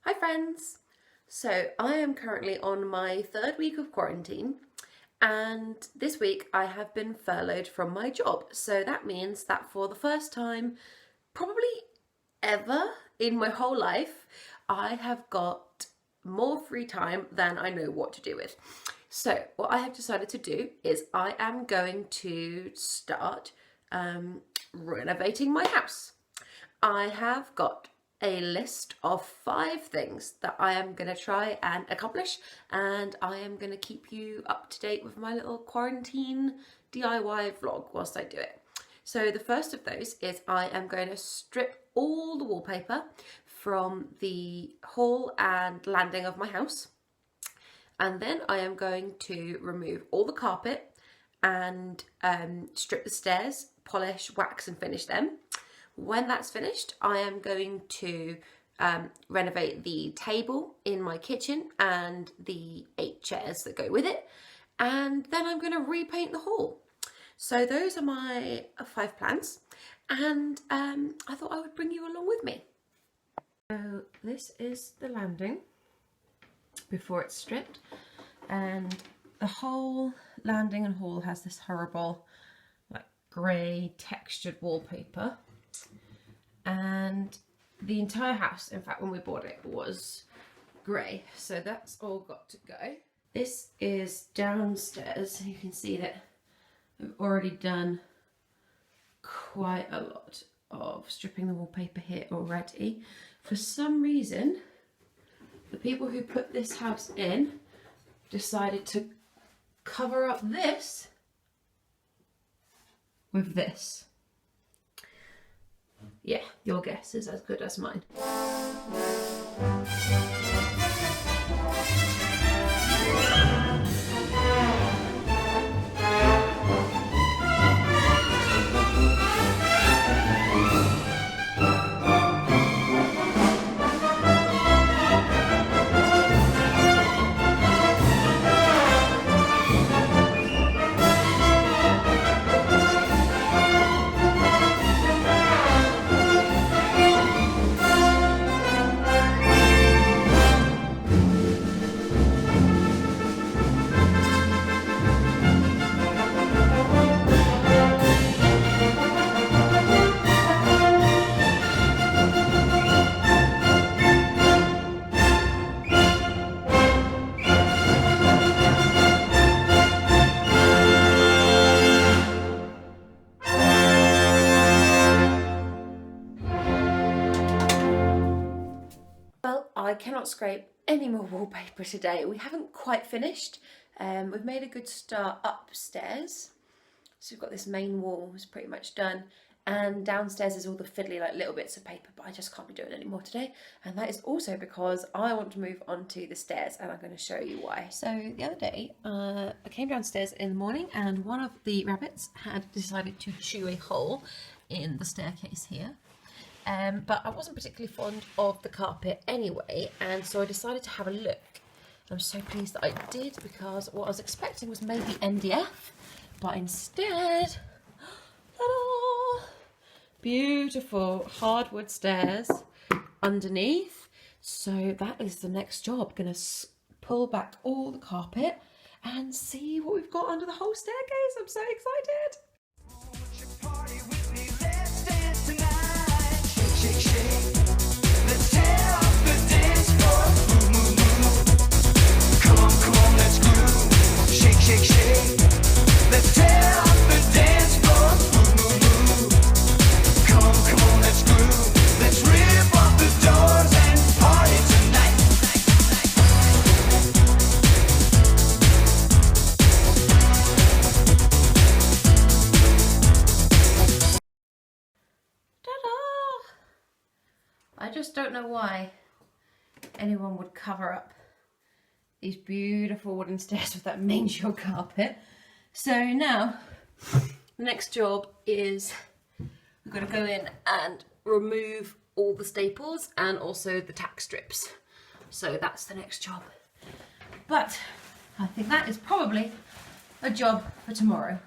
Hi friends! So I am currently on my third week of quarantine, and this week I have been furloughed from my job. So that means that for the first time, probably ever in my whole life, I have got more free time than I know what to do with. So what I have decided to do is I am going to start renovating my house. I have got a list of 5 things that I am going to try and accomplish, and I am going to keep you up to date with my little quarantine DIY vlog whilst I do it. So the first of those is I am going to strip all the wallpaper from the hall and landing of my house, and then I am going to remove all the carpet and strip the stairs, polish, wax and finish them. When that's finished, I am going to renovate the table in my kitchen and the 8 chairs that go with it, and then I'm going to repaint the hall. So those are my 5 plans, and I thought I would bring you along with me. So this is the landing before it's stripped, and the whole landing and hall has this horrible like grey textured wallpaper. And the entire house, in fact, when we bought it, was grey, so that's all got to go. This is downstairs. You can see that I've already done quite a lot of stripping the wallpaper here already. For some reason, the people who put this house in decided to cover up this with this. Yeah, your guess is as good as mine. I cannot scrape any more wallpaper today. We haven't quite finished. We've made a good start upstairs. So we've got this main wall is pretty much done. And downstairs is all the fiddly like little bits of paper, but I just can't be doing any more today. And that is also because I want to move on to the stairs, and I'm going to show you why. So the other day, I came downstairs in the morning and one of the rabbits had decided to chew a hole in the staircase here. But I wasn't particularly fond of the carpet anyway, and so I decided to have a look. I'm so pleased that I did, because what I was expecting was maybe MDF, but instead, ta-da! Beautiful hardwood stairs underneath. So that is the next job. Gonna pull back all the carpet and see what we've got under the whole staircase. I'm so excited. Let's tear up the dance floor. Move, move, move. Come on, let's groove. Shake, shake, shake. Let's tear up the dance floor. Move, move, move. Come on, let's groove. Let's rip off the doors and party tonight. I just don't know why anyone would cover up these beautiful wooden stairs with that mangy carpet. So now the next job is we've got to go in and remove all the staples and also the tack strips. So that's the next job. But I think that is probably a job for tomorrow.